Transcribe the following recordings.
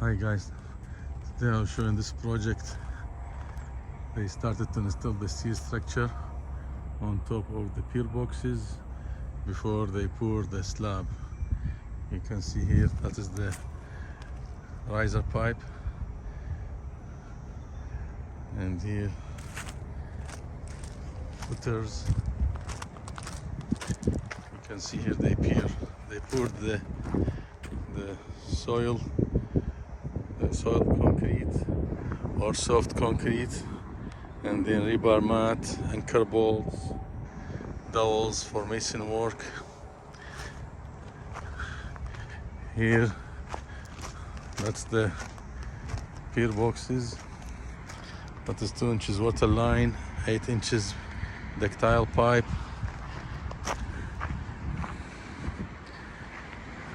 Hi guys, today I'll show you this project. They started to install the steel structure on top of the pier boxes before they pour the slab. You can see here that is the riser pipe, and here footers. You can see here they poured the soil concrete or soft concrete, and then rebar mat, anchor bolts, dowels for mason work. Here, that's the pier boxes. That is 2 inches water line, 8 inches ductile pipe.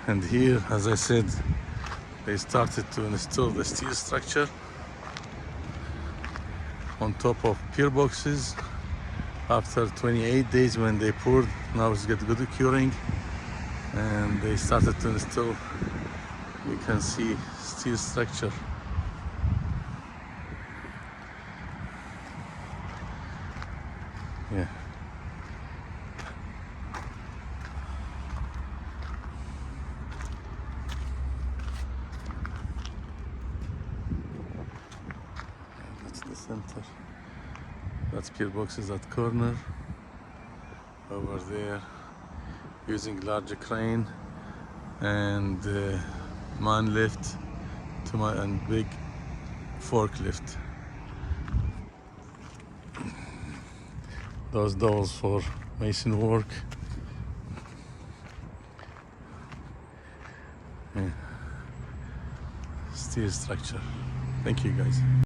And here, as I said, they started to install the steel structure on top of pier boxes. After 28 days when they poured, now it's got good curing, and they started to install, you can see, steel structure. Yeah. That's the center. That's pier boxes at corner. Over there, using larger crane and man lift and big forklift. Those dowels for mason work. Yeah. Steel structure. Thank you guys.